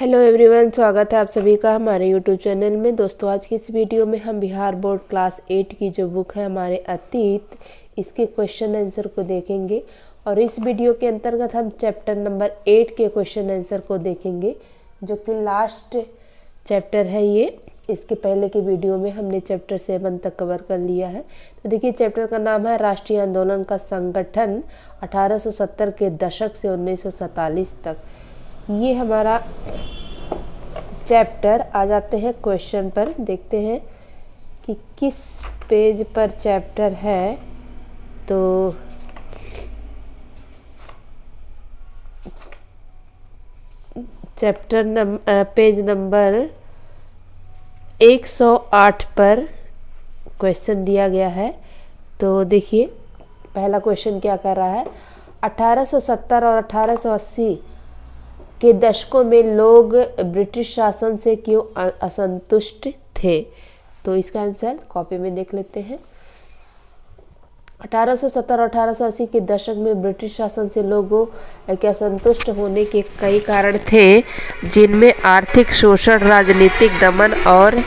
Hello everyone, स्वागत है आप सभी का हमारे यूट्यूब चैनल में। दोस्तों, आज की इस वीडियो में हम बिहार बोर्ड क्लास 8 की जो बुक है हमारे अतीत, इसके क्वेश्चन आंसर को देखेंगे। और इस वीडियो के अंतर्गत हम चैप्टर नंबर 8 के क्वेश्चन आंसर को देखेंगे, जो कि लास्ट चैप्टर है ये। इसके पहले के वीडियो में हमने चैप्टर 7 तक कवर कर लिया है। तो देखिए, चैप्टर का नाम है राष्ट्रीय आंदोलन का संगठन 1870 के दशक से 1947 तक। ये हमारा चैप्टर। आ जाते हैं क्वेश्चन पर, देखते हैं कि किस पेज पर चैप्टर है। तो पेज नंबर 108 पर क्वेश्चन दिया गया है। तो देखिए, पहला क्वेश्चन क्या कर रहा है। 1870 और 1880 के दशकों में लोग ब्रिटिश शासन से क्यों असंतुष्ट थे। तो इसका आंसर कॉपी में देख लेते हैं। 1870 और 1880 के दशक में ब्रिटिश शासन से लोगों के असंतुष्ट होने के कई कारण थे, जिनमें आर्थिक शोषण, राजनीतिक दमन और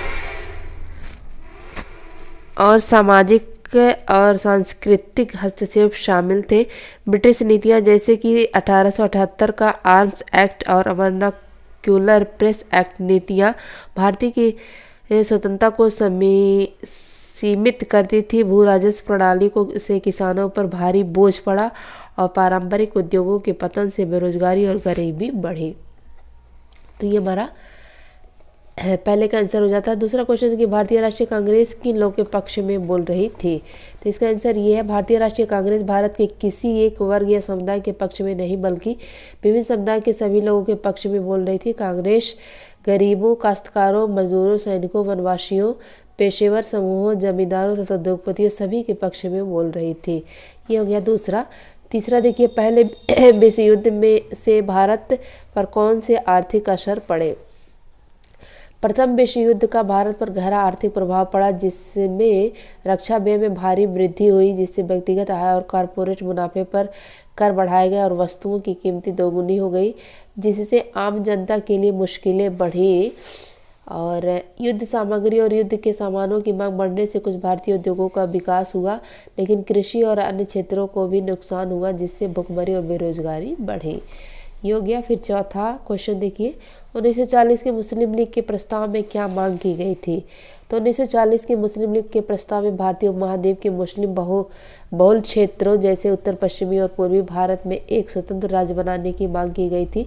सामाजिक और सांस्कृतिक हस्तक्षेप शामिल थे। ब्रिटिश नीतियां जैसे कि 1878 का आर्म्स एक्ट और वर्नाक्यूलर प्रेस एक्ट नीतियां भारतीय की स्वतंत्रता को सीमित करती थी। भू राजस्व प्रणाली से किसानों पर भारी बोझ पड़ा और पारंपरिक उद्योगों के पतन से बेरोजगारी और गरीबी बढ़ी। तो ये हमारा पहले का आंसर हो जाता है। दूसरा क्वेश्चन है कि भारतीय राष्ट्रीय कांग्रेस किन लोगों के पक्ष में बोल रही थी। तो इसका आंसर ये है, भारतीय राष्ट्रीय कांग्रेस भारत के किसी एक वर्ग या समुदाय के पक्ष में नहीं, बल्कि विभिन्न समुदाय के सभी लोगों के पक्ष में बोल रही थी। कांग्रेस गरीबों, काश्तकारों, मजदूरों, सैनिकों, वनवासियों, पेशेवर समूहों, जमींदारों तथा उद्योगपतियों सभी के पक्ष में बोल रही थी। ये हो गया दूसरा। तीसरा देखिए, पहले विश्व युद्ध में से भारत पर कौन से आर्थिक असर पड़े। प्रथम विश्व युद्ध का भारत पर गहरा आर्थिक प्रभाव पड़ा, जिसमें रक्षा व्यय में भारी वृद्धि हुई, जिससे व्यक्तिगत आय और कॉरपोरेट मुनाफे पर कर बढ़ाए गए और वस्तुओं की कीमतें दोगुनी हो गई, जिससे आम जनता के लिए मुश्किलें बढ़ी। और युद्ध सामग्री और युद्ध के सामानों की मांग बढ़ने से कुछ भारतीय उद्योगों का विकास हुआ, लेकिन कृषि और अन्य क्षेत्रों को भी नुकसान हुआ, जिससे भुखमरी और बेरोजगारी बढ़ी। ये हो गया। फिर चौथा क्वेश्चन देखिए, 1940 के मुस्लिम लीग के प्रस्ताव में क्या मांग की गई थी। तो 1940 के मुस्लिम लीग के प्रस्ताव में भारतीय उपमहाद्वीप के मुस्लिम बहुल क्षेत्रों जैसे उत्तर पश्चिमी और पूर्वी भारत में एक स्वतंत्र राज्य बनाने की मांग की गई थी,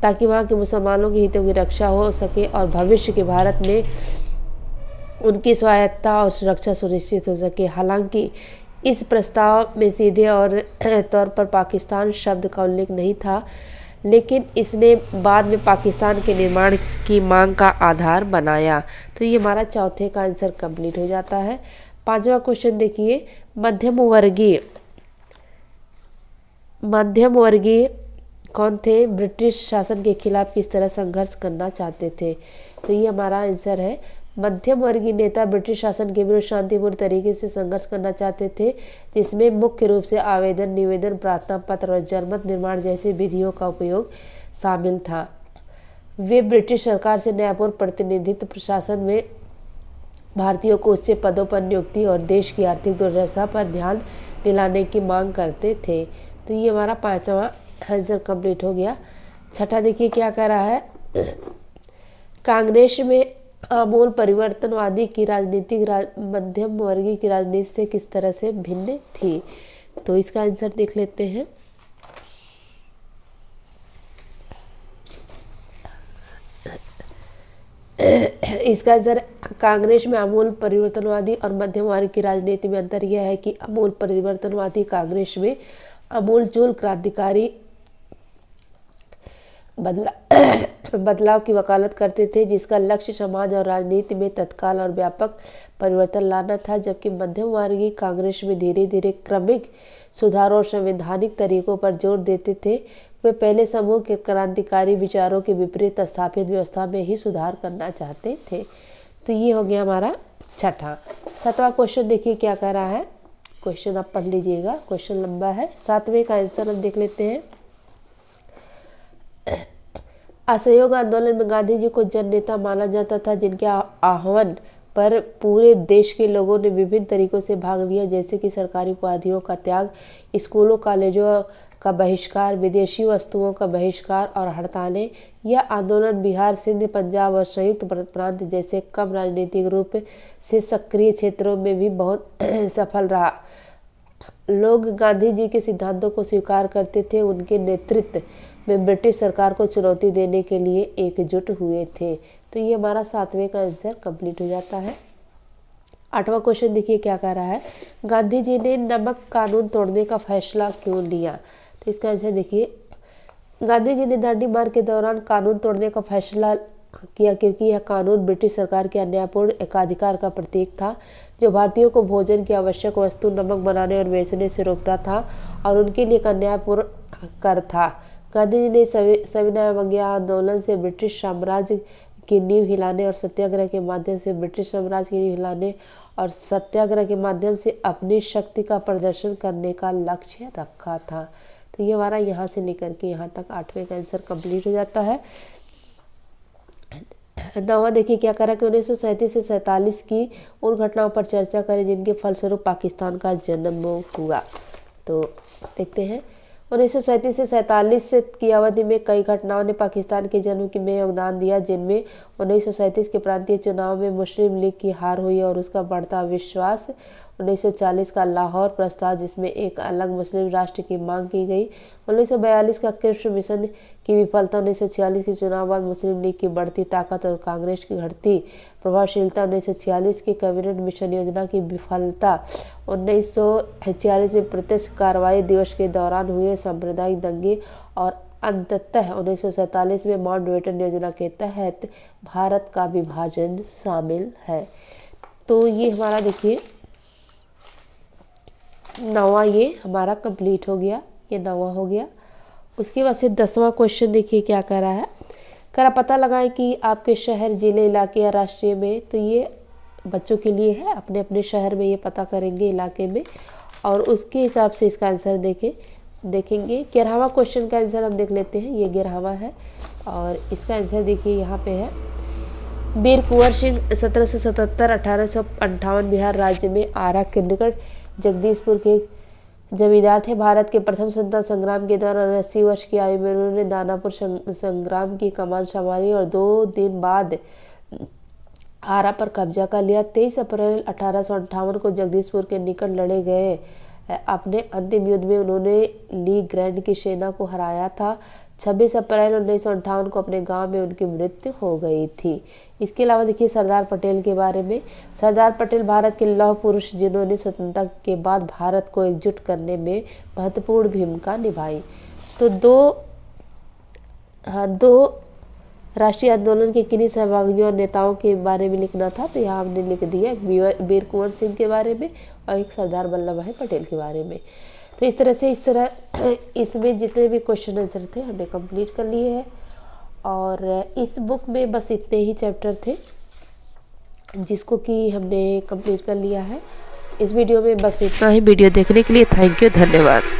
ताकि वहाँ के मुसलमानों के हितों की रक्षा हो सके और भविष्य के भारत में उनकी स्वायत्तता और सुरक्षा सुनिश्चित हो सके। हालांकि इस प्रस्ताव में सीधे और तौर पर पाकिस्तान शब्द का उल्लेख नहीं था, लेकिन इसने बाद में पाकिस्तान के निर्माण की मांग का आधार बनाया। तो ये हमारा चौथे का आंसर कंप्लीट हो जाता है। पांचवा क्वेश्चन देखिए, मध्यम वर्गीय कौन थे, ब्रिटिश शासन के खिलाफ किस तरह संघर्ष करना चाहते थे। तो ये हमारा आंसर है, मध्यम वर्गीय नेता ब्रिटिश शासन के विरुद्ध शांतिपूर्ण तरीके से संघर्ष करना चाहते थे, जिसमें मुख्य रूप से आवेदन, निवेदन, प्रार्थना पत्र और जनमत निर्माण जैसी विधियों का उपयोग शामिल था। वे ब्रिटिश सरकार से न्यायपूर्ण प्रतिनिधित्व, प्रशासन में भारतीयों को उच्च पदों पर नियुक्ति और देश की आर्थिक दुर्दशा पर ध्यान दिलाने की मांग करते थे। तो ये हमारा पांचवा आंसर कंप्लीट हो गया। छठा देखिए क्या कर रहा है, कांग्रेस में आमूल परिवर्तनवादी की राजनीतिक मध्यम वर्गीय की राजनीति से किस तरह से भिन्न थी। तो इसका आंसर देख लेते हैं। इसका आंसर, कांग्रेस में आमूल परिवर्तनवादी और मध्यम वर्ग की राजनीति में अंतर यह है कि आमूल परिवर्तनवादी कांग्रेस में आमूलचूल क्रांतिकारी बदलाव की वकालत करते थे, जिसका लक्ष्य समाज और राजनीति में तत्काल और व्यापक परिवर्तन लाना था, जबकि मध्यम वर्गीय कांग्रेस में धीरे धीरे क्रमिक सुधार और संवैधानिक तरीकों पर जोर देते थे। वे पहले समूह के क्रांतिकारी विचारों के विपरीत स्थापित व्यवस्था में ही सुधार करना चाहते थे। तो ये हो गया हमारा छठा। सातवां क्वेश्चन देखिए क्या कह रहा है, क्वेश्चन आप पढ़ लीजिएगा, क्वेश्चन लंबा है। सातवें का आंसर हम देख लेते हैं। असहयोग आंदोलन में गांधी जी को जन नेता माना जाता था, जिनके आह्वान पर पूरे देश के लोगों ने विभिन्न तरीकों से भाग लिया, जैसे कि सरकारी उपाधियों का त्याग, स्कूलों कॉलेजों का बहिष्कार, विदेशी वस्तुओं का बहिष्कार और हड़तालें। यह आंदोलन बिहार, सिंध, पंजाब और संयुक्त प्रांत जैसे कम राजनीतिक रूप से सक्रिय क्षेत्रों में भी बहुत सफल रहा। लोग गांधी जी के सिद्धांतों को स्वीकार करते थे, उनके नेतृत्व में ब्रिटिश सरकार को चुनौती देने के लिए एकजुट हुए थे। तो ये हमारा 7वें का आंसर कंप्लीट हो जाता है। 8वां क्वेश्चन देखिए क्या कह रहा है, गांधी जी ने नमक कानून तोड़ने का फैसला क्यों लिया। तो इसका आंसर देखिए, गांधी जी ने दांडी मार्च के दौरान कानून तोड़ने का फैसला किया क्योंकि यह कानून ब्रिटिश सरकार के अन्यायपूर्ण एकाधिकार का प्रतीक था, जो भारतीयों को भोजन की आवश्यक वस्तु नमक बनाने और बेचने से रोकता था और उनके लिए एक अन्यायपूर्ण कर था। गांधी जी ने सविनय अवज्ञा आंदोलन से ब्रिटिश साम्राज्य की नींव हिलाने और सत्याग्रह के माध्यम से अपनी शक्ति का प्रदर्शन करने का लक्ष्य रखा था। तो ये हमारा यहाँ से लेकर के यहाँ तक 8वें का आंसर कंप्लीट हो जाता है। 9वां देखिए क्या करा कि 1937 से 1947 की उन घटनाओं पर चर्चा करें जिनके फलस्वरूप पाकिस्तान का जन्म हुआ। तो देखते हैं, 1937 से 1947 की अवधि में कई घटनाओं ने पाकिस्तान के जन्म में योगदान दिया, जिनमें 1937 के प्रांतीय चुनाव में मुस्लिम लीग की हार हुई और उसका बढ़ता विश्वास, 1940 का लाहौर प्रस्ताव जिसमें एक अलग मुस्लिम राष्ट्र की मांग की गई, 1942 का क्रिप्स मिशन की विफलता, 1946 के चुनाव बाद मुस्लिम लीग की बढ़ती ताकत और कांग्रेस की घटती प्रभावशीलता, 1946 की कैबिनेट मिशन योजना की विफलता, 1946 में प्रत्यक्ष कार्रवाई दिवस के दौरान हुए सांप्रदायिक दंगे और अंततः 1947 में माउंटबेटन योजना के तहत भारत का विभाजन शामिल है। तो ये हमारा देखिए 9वां ये हमारा कंप्लीट हो गया, ये 9वां हो गया। उसके बाद से 10वां क्वेश्चन देखिए क्या कह रहा है, करा पता लगाएं कि आपके शहर, जिले, इलाके या राष्ट्रीय में। तो ये बच्चों के लिए है, अपने अपने शहर में ये पता करेंगे, इलाके में, और उसके हिसाब से इसका आंसर देखेंगे। 11वां क्वेश्चन का आंसर हम देख लेते हैं, ये 11वां है और इसका आंसर देखिए यहाँ पे है, वीर कुंवर सिंह 1777-1858 बिहार राज्य में आरा के निकट जगदीशपुर के जमींदार थे। भारत के प्रथम स्वतंत्रता संग्राम के दौरान 80 वर्ष की आयु में उन्होंने दानापुर संग्राम की कमान संभाली और 2 दिन बाद आरा पर कब्जा कर लिया। 23 अप्रैल 1858 को जगदीशपुर के निकट लड़े गए अपने अंतिम युद्ध में उन्होंने ली ग्रैंड की सेना को हराया था। 26 अप्रैल 1958 को अपने गांव में उनकी मृत्यु हो गई थी। इसके अलावा देखिए सरदार पटेल के बारे में। सरदार पटेल भारत के लौह पुरुष जिन्होंने स्वतंत्रता के बाद भारत को एकजुट करने में महत्वपूर्ण भूमिका निभाई। तो दो राष्ट्रीय आंदोलन के किन्हीं सहभागियों और नेताओं के बारे में लिखना था, तो यहाँ हमने लिख दिया, एक वीर कुंवर सिंह के बारे में और एक सरदार वल्लभ भाई पटेल के बारे में। तो इस तरह इसमें जितने भी क्वेश्चन आंसर थे हमने कंप्लीट कर लिए हैं और इस बुक में बस इतने ही चैप्टर थे जिसको कि हमने कंप्लीट कर लिया है। इस वीडियो में बस इतना ही। वीडियो देखने के लिए थैंक यू, धन्यवाद।